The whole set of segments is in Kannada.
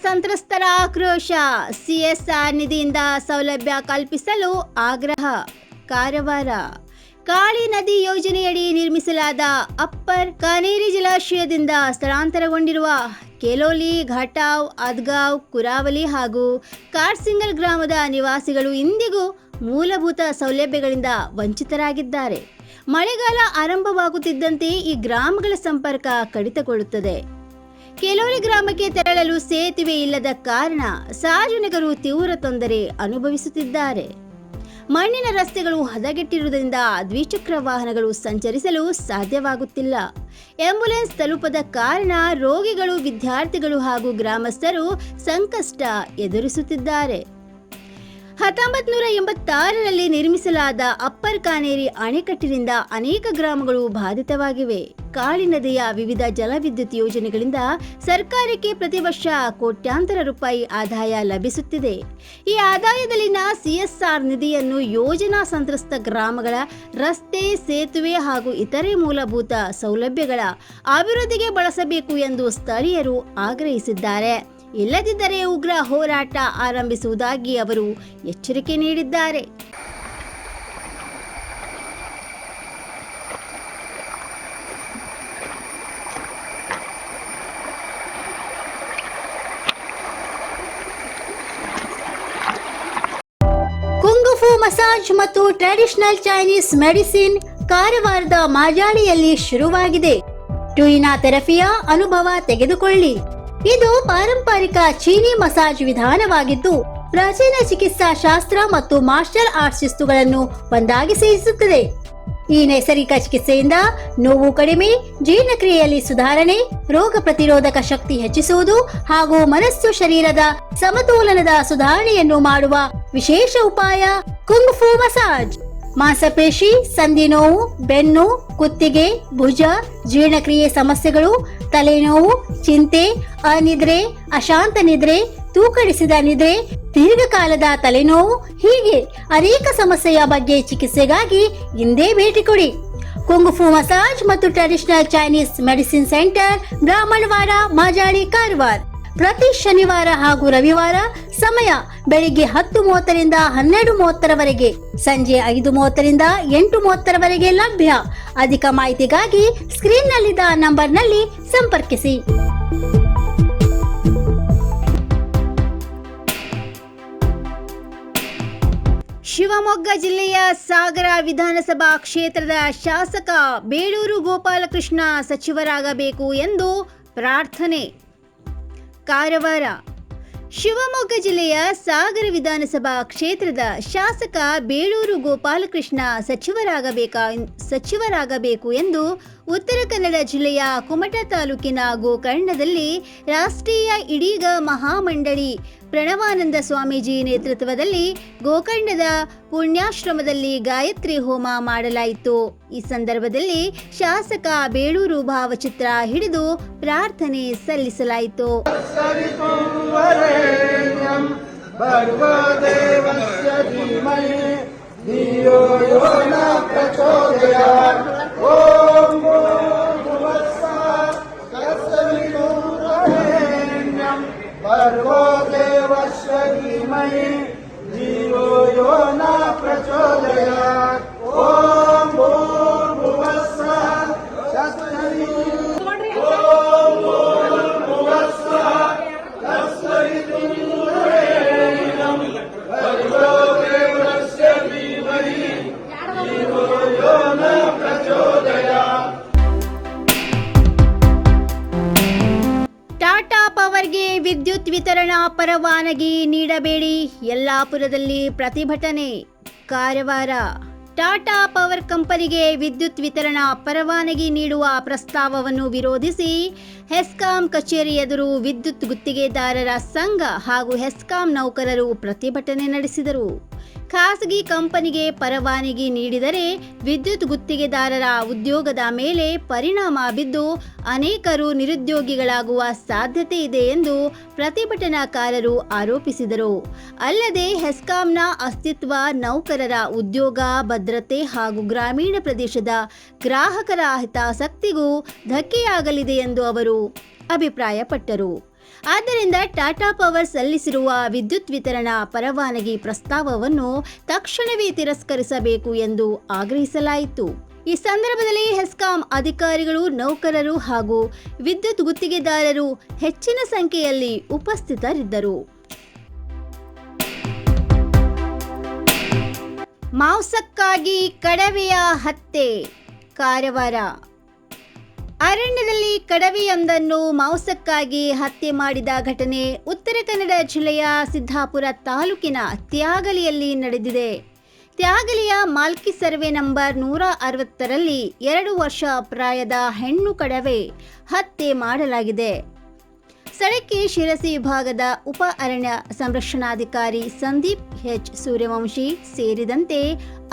ಸಂತ್ರಸ್ತರ ಆಕ್ರೋಶ. ಸಿಎಸ್ಆರ್ ನಿಧಿಯಿಂದ ಸೌಲಭ್ಯ ಕಲ್ಪಿಸಲು ಆಗ್ರಹ. ಕಾರವಾರ. ಕಾಳಿ ನದಿ ಯೋಜನೆಯಡಿ ನಿರ್ಮಿಸಲಾದ ಅಪ್ಪರ್ ಕಾನೇರಿ ಜಲಾಶಯದಿಂದ ಸ್ಥಳಾಂತರಗೊಂಡಿರುವ ಕೆಲೋಲಿ, ಘಾಟಾವ್, ಅದ್ಗಾವ್, ಕುರಾವಲಿ ಹಾಗೂ ಕಾರ್ಸಿಂಗಲ್ ಗ್ರಾಮದ ನಿವಾಸಿಗಳು ಇಂದಿಗೂ ಮೂಲಭೂತ ಸೌಲಭ್ಯಗಳಿಂದ ವಂಚಿತರಾಗಿದ್ದಾರೆ. ಮಳೆಗಾಲ ಆರಂಭವಾಗುತ್ತಿದ್ದಂತೆ ಈ ಗ್ರಾಮಗಳ ಸಂಪರ್ಕ ಕಡಿತಗೊಳ್ಳುತ್ತದೆ. ಕೆಲೋಲಿ ಗ್ರಾಮಕ್ಕೆ ತೆರಳಲು ಸೇತುವೆ ಇಲ್ಲದ ಕಾರಣ ಸಾರ್ವಜನಿಕರು ತೀವ್ರ ತೊಂದರೆ ಅನುಭವಿಸುತ್ತಿದ್ದಾರೆ. ಮಣ್ಣಿನ ರಸ್ತೆಗಳು ಹದಗೆಟ್ಟಿರುವುದರಿಂದ ದ್ವಿಚಕ್ರ ವಾಹನಗಳು ಸಂಚರಿಸಲು ಸಾಧ್ಯವಾಗುತ್ತಿಲ್ಲ. ಆಂಬ್ಯುಲೆನ್ಸ್ ತಲುಪದ ಕಾರಣ ರೋಗಿಗಳು, ವಿದ್ಯಾರ್ಥಿಗಳು ಹಾಗೂ ಗ್ರಾಮಸ್ಥರು ಸಂಕಷ್ಟ ಎದುರಿಸುತ್ತಿದ್ದಾರೆ. 1986ರಲ್ಲಿ ನಿರ್ಮಿಸಲಾದ ಅಪ್ಪರ್ ಕಾನೇರಿ ಅಣೆಕಟ್ಟಿನಿಂದ ಅನೇಕ ಗ್ರಾಮಗಳು ಬಾಧಿತವಾಗಿವೆ. ಕಾಳಿ ನದಿಯ ವಿವಿಧ ಜಲವಿದ್ಯುತ್ ಯೋಜನೆಗಳಿಂದ ಸರ್ಕಾರಕ್ಕೆ ಪ್ರತಿ ವರ್ಷ ಕೋಟ್ಯಾಂತರ ರೂಪಾಯಿ ಆದಾಯ ಲಭಿಸುತ್ತಿದೆ. ಈ ಆದಾಯದಲ್ಲಿನ ಸಿಎಸ್ಆರ್ ನಿಧಿಯನ್ನು ಯೋಜನಾ ಸಂತ್ರಸ್ತ ಗ್ರಾಮಗಳ ರಸ್ತೆ, ಸೇತುವೆ ಹಾಗೂ ಇತರೆ ಮೂಲಭೂತ ಸೌಲಭ್ಯಗಳ ಅಭಿವೃದ್ಧಿಗೆ ಬಳಸಬೇಕು ಎಂದು ಸ್ಥಳೀಯರು ಆಗ್ರಹಿಸಿದ್ದಾರೆ. ಇಲ್ಲದಿದ್ದರೆ ಉಗ್ರ ಹೋರಾಟ ಆರಂಭಿಸುವುದಾಗಿ ಅವರು ಎಚ್ಚರಿಕೆ ನೀಡಿದ್ದಾರೆ. ಕುಂಗುಫು ಮಸಾಜ್ ಮತ್ತು ಟ್ರೆಡಿಷನಲ್ ಚೈನೀಸ್ ಮೆಡಿಸಿನ್ ಕಾರವಾರದ ಮಾಜಾಳಿಯಲ್ಲಿ ಶುರುವಾಗಿದೆ. ಟ್ಯೂಯಿನಾ ಥೆರಪಿಯ ಅನುಭವ ತೆಗೆದುಕೊಳ್ಳಿ. ಇದು ಪಾರಂಪರಿಕ ಚೀನಿ ಮಸಾಜ್ ವಿಧಾನವಾಗಿದ್ದು, ಪ್ರಾಚೀನ ಚಿಕಿತ್ಸಾ ಶಾಸ್ತ್ರ ಮತ್ತು ಮಾರ್ಷಲ್ ಆರ್ಟ್ಸ್ ಶಿಸ್ತುಗಳನ್ನು ಒಂದಾಗಿ ಸೇರಿಸುತ್ತದೆ. ಈ ನೈಸರ್ಗಿಕ ಚಿಕಿತ್ಸೆಯಿಂದ ನೋವು ಕಡಿಮೆ, ಜೀರ್ಣಕ್ರಿಯೆಯಲ್ಲಿ ಸುಧಾರಣೆ, ರೋಗ ಪ್ರತಿರೋಧಕ ಶಕ್ತಿ ಹೆಚ್ಚಿಸುವುದು ಹಾಗೂ ಮನಸ್ಸು ಶರೀರದ ಸಮತೋಲನದ ಸುಧಾರಣೆಯನ್ನು ಮಾಡುವ ವಿಶೇಷ ಉಪಾಯ ಕುಂಗ್ಫು ಮಸಾಜ್. ಮಾಂಸಪೇಶಿ, ಸಂಧಿ ನೋವು, ಬೆನ್ನು, ಕುತ್ತಿಗೆ, ಭುಜ, ಜೀರ್ಣಕ್ರಿಯೆ ಸಮಸ್ಯೆಗಳು, ತಲೆನೋವು, ಚಿಂತೆ, ಅನಿದ್ರೆ, ಅಶಾಂತ ನಿದ್ರೆ, ತೂಕಡಿಸಿದ ನಿದ್ರೆ, ದೀರ್ಘಕಾಲದ ತಲೆನೋವು ಹೀಗೆ ಅನೇಕ ಸಮಸ್ಯೆಯ ಬಗ್ಗೆ ಚಿಕಿತ್ಸೆಗಾಗಿ ಇಂದೇ ಭೇಟಿ ಕೊಡಿ. ಕುಂಗುಫು ಮಸಾಜ್ ಮತ್ತು traditional Chinese medicine centre, Brahmanwada, Majali, Karwar. ಪ್ರತಿ ಶನಿವಾರ ಹಾಗೂ ರವಿವಾರ. ಸಮಯ ಬೆಳಿಗ್ಗೆ 10:30ರಿಂದ 12:30ರವರೆಗೆ, ಸಂಜೆ 5:30ರಿಂದ 8:30ರವರೆಗೆ ಲಭ್ಯ. ಅಧಿಕ ಮಾಹಿತಿಗಾಗಿ ಸ್ಕ್ರೀನ್ನಲ್ಲಿದ್ದ ನಂಬರ್ನಲ್ಲಿ ಸಂಪರ್ಕಿಸಿ. ಶಿವಮೊಗ್ಗ ಜಿಲ್ಲೆಯ ಸಾಗರ ವಿಧಾನಸಭಾ ಕ್ಷೇತ್ರದ ಶಾಸಕ ಬೇಳೂರು ಗೋಪಾಲಕೃಷ್ಣ ಸಚಿವರಾಗಬೇಕು ಎಂದು ಪ್ರಾರ್ಥನೆ. ಕಾರವಾರ. ಶಿವಮೊಗ್ಗ ಜಿಲ್ಲೆಯ ಸಾಗರ ವಿಧಾನಸಭಾ ಕ್ಷೇತ್ರದ ಶಾಸಕ ಬೇಳೂರು ಗೋಪಾಲಕೃಷ್ಣ ಸಚಿವರಾಗಬೇಕು ಎಂದು ಉತ್ತರ ಕನ್ನಡ ಜಿಲ್ಲೆಯ ಕುಮಟಾ ತಾಲೂಕಿನ ಗೋಕರ್ಣದಲ್ಲಿ ರಾಷ್ಟ್ರೀಯ ಈಡಿಗ ಮಹಾಮಂಡಳಿ ಪ್ರಣವಾನಂದ ಸ್ವಾಮೀಜಿ ನೇತೃತ್ವದಲ್ಲಿ ಗೋಕರ್ಣದ ಪುಣ್ಯಾಶ್ರಮದಲ್ಲಿ ಗಾಯತ್ರಿ ಹೋಮ ಮಾಡಲಾಯಿತು. ಈ ಸಂದರ್ಭದಲ್ಲಿ ಶಾಸಕ ಬೇಳೂರು ಭಾವಚಿತ್ರ ಹಿಡಿದು ಪ್ರಾರ್ಥನೆ ಸಲ್ಲಿಸಲಾಯಿತು. ಟಾಟಾ ಪವರ್ಗೆ ವಿದ್ಯುತ್ ವಿತರಣಾ ಪರವಾನಗಿ ನೀಡಬೇಡಿ, ಯಲ್ಲಾಪುರದಲ್ಲಿ ಪ್ರತಿಭಟನೆ. ಕಾರವಾರ. ಟಾಟಾ ಪವರ್ ಕಂಪನಿಗೆ ವಿದ್ಯುತ್ ವಿತರಣಾ ಪರವಾನಗಿ ನೀಡುವ ಪ್ರಸ್ತಾವವನ್ನು ವಿರೋಧಿಸಿ ಹೆಸ್ಕಾಂ ಕಚೇರಿ ಎದುರು ವಿದ್ಯುತ್ ಗುತ್ತಿಗೆದಾರರ ಸಂಘ ಹಾಗೂ ಹೆಸ್ಕಾಂ ನೌಕರರು ಪ್ರತಿಭಟನೆ ನಡೆಸಿದರು. ಖಾಸಗಿ ಕಂಪನಿಗೆ ಪರವಾನಗಿ ನೀಡಿದರೆ ವಿದ್ಯುತ್ ಗುತ್ತಿಗೆದಾರರ ಉದ್ಯೋಗದ ಮೇಲೆ ಪರಿಣಾಮ ಬಿದ್ದು ಅನೇಕರು ನಿರುದ್ಯೋಗಿಗಳಾಗುವ ಸಾಧ್ಯತೆ ಇದೆ ಎಂದು ಪ್ರತಿಭಟನಾಕಾರರು ಆರೋಪಿಸಿದರು. ಅಲ್ಲದೆ ಹೆಸ್ಕಾಂನ ಅಸ್ತಿತ್ವ, ನೌಕರರ ಉದ್ಯೋಗ ಭದ್ರತೆ ಹಾಗೂ ಗ್ರಾಮೀಣ ಪ್ರದೇಶದ ಗ್ರಾಹಕರ ಹಿತಾಸಕ್ತಿಗೂ ಧಕ್ಕೆಯಾಗಲಿದೆ ಎಂದು ಅವರು ಅಭಿಪ್ರಾಯಪಟ್ಟರು. ಆದ್ದರಿಂದ ಟಾಟಾ ಪವರ್ ಸಲ್ಲಿಸಿರುವ ವಿದ್ಯುತ್ ವಿತರಣಾ ಪರವಾನಗಿ ಪ್ರಸ್ತಾವವನ್ನು ತಕ್ಷಣವೇ ತಿರಸ್ಕರಿಸಬೇಕು ಎಂದು ಆಗ್ರಹಿಸಲಾಯಿತು. ಈ ಸಂದರ್ಭದಲ್ಲಿ ಹೆಸ್ಕಾಂ ಅಧಿಕಾರಿಗಳು, ನೌಕರರು ಹಾಗೂ ವಿದ್ಯುತ್ ಗುತ್ತಿಗೆದಾರರು ಹೆಚ್ಚಿನ ಸಂಖ್ಯೆಯಲ್ಲಿ ಉಪಸ್ಥಿತರಿದ್ದರು. ಮಾಂಸಕ್ಕಾಗಿ ಕಡವೆಯ ಹತ್ಯೆ. ಕಾರವಾರ ಅರಣ್ಯದಲ್ಲಿ ಕಡವೆಯೊಂದನ್ನು ಮಾಂಸಕ್ಕಾಗಿ ಹತ್ಯೆ ಮಾಡಿದ ಘಟನೆ ಉತ್ತರ ಕನ್ನಡ ಜಿಲ್ಲೆಯ ಸಿದ್ದಾಪುರ ತಾಲೂಕಿನ ತ್ಯಾಗಲಿಯಲ್ಲಿ ನಡೆದಿದೆ. ತ್ಯಾಗಲಿಯ ಮಾಲ್ಕಿ ಸರ್ವೆ ನಂಬರ್ 160ರಲ್ಲಿ 2 ವರ್ಷ ಪ್ರಾಯದ ಹೆಣ್ಣು ಕಡವೆ ಹತ್ಯೆ ಮಾಡಲಾಗಿದೆ. ಸ್ಥಳಕ್ಕೆ ಶಿರಸಿ ವಿಭಾಗದ ಉಪ ಅರಣ್ಯ ಸಂರಕ್ಷಣಾಧಿಕಾರಿ ಸಂದೀಪ್ ಎಚ್ ಸೂರ್ಯವಂಶಿ ಸೇರಿದಂತೆ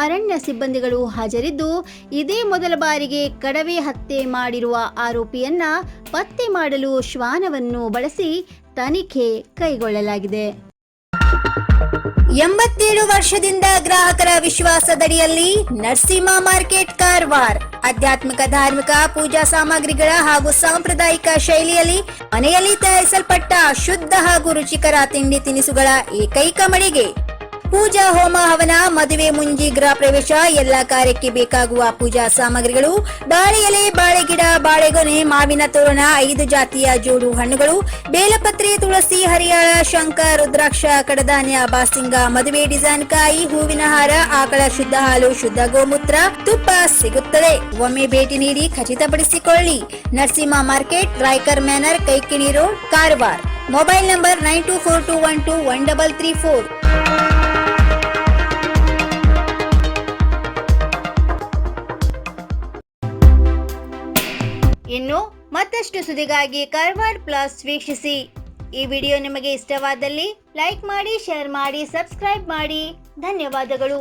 ಅರಣ್ಯ ಸಿಬ್ಬಂದಿಗಳು ಹಾಜರಿದ್ದು, ಇದೇ ಮೊದಲ ಬಾರಿಗೆ ಕಡವೆ ಹತ್ಯೆ ಮಾಡಿರುವ ಆರೋಪಿಯನ್ನ ಪತ್ತೆ ಮಾಡಲು ಶ್ವಾನವನ್ನು ಬಳಸಿ ತನಿಖೆ ಕೈಗೊಳ್ಳಲಾಗಿದೆ. 87 ವರ್ಷದಿಂದ ಗ್ರಾಹಕರ ವಿಶ್ವಾಸದಡಿಯಲ್ಲಿ ನರಸಿಂಹ ಮಾರ್ಕೆಟ್ ಕಾರವಾರ ಆಧ್ಯಾತ್ಮಿಕ, ಧಾರ್ಮಿಕ, ಪೂಜಾ ಸಾಮಗ್ರಿಗಳ ಹಾಗೂ ಸಾಂಪ್ರದಾಯಿಕ ಶೈಲಿಯಲ್ಲಿ ಮನೆಯಲ್ಲಿ ತಯಾರಿಸಲ್ಪಟ್ಟ ಶುದ್ಧ ಹಾಗೂ ರುಚಿಕರ ತಿಂಡಿ ತಿನಿಸುಗಳ ಏಕೈಕ ಮಳಿಗೆ. ಪೂಜಾ, ಹೋಮ, ಹವನ, ಮದುವೆ, ಮುಂಜಿ, ಗೃಹ ಪ್ರವೇಶ ಎಲ್ಲ ಕಾರ್ಯಕ್ಕೆ ಬೇಕಾಗುವ ಪೂಜಾ ಸಾಮಗ್ರಿಗಳು, ಬಾಳೆ ಎಲೆ, ಬಾಳೆಗಿಡ, ಬಾಳೆಗೊನೆ, ಮಾವಿನ ತೋರಣ, 5 ಜಾತಿಯ ಜೋಡು ಹಣ್ಣುಗಳು, ಬೇಲಪತ್ರೆ, ತುಳಸಿ, ಹರಿಯಾಳ, ಶಂಖ, ರುದ್ರಾಕ್ಷ, ಕಡಧಾನ್ಯ, ಬಾಸಿಂಗ, ಮದುವೆ ಡಿಸೈನ್ ಕಾಯಿ, ಹೂವಿನ ಹಾರ, ಆಕಳ ಶುದ್ಧ ಹಾಲು, ಶುದ್ಧ ಗೋಮೂತ್ರ, ತುಪ್ಪ ಸಿಗುತ್ತದೆ. ಒಮ್ಮೆ ಭೇಟಿ ನೀಡಿ ಖಚಿತಪಡಿಸಿಕೊಳ್ಳಿ. Narasimha market, Raikar manner, Kaikini road, Karwar. Mobile number 9242121334. ಇನ್ನು ಮತ್ತಷ್ಟು ಸುದ್ದಿಗಾಗಿ ಕಾರವಾರ ಪ್ಲಸ್ ವೀಕ್ಷಿಸಿ. ಈ ವಿಡಿಯೋ ನಿಮಗೆ ಇಷ್ಟವಾದಲ್ಲಿ ಲೈಕ್ ಮಾಡಿ, ಶೇರ್ ಮಾಡಿ, ಸಬ್ಸ್ಕ್ರೈಬ್ ಮಾಡಿ. ಧನ್ಯವಾದಗಳು.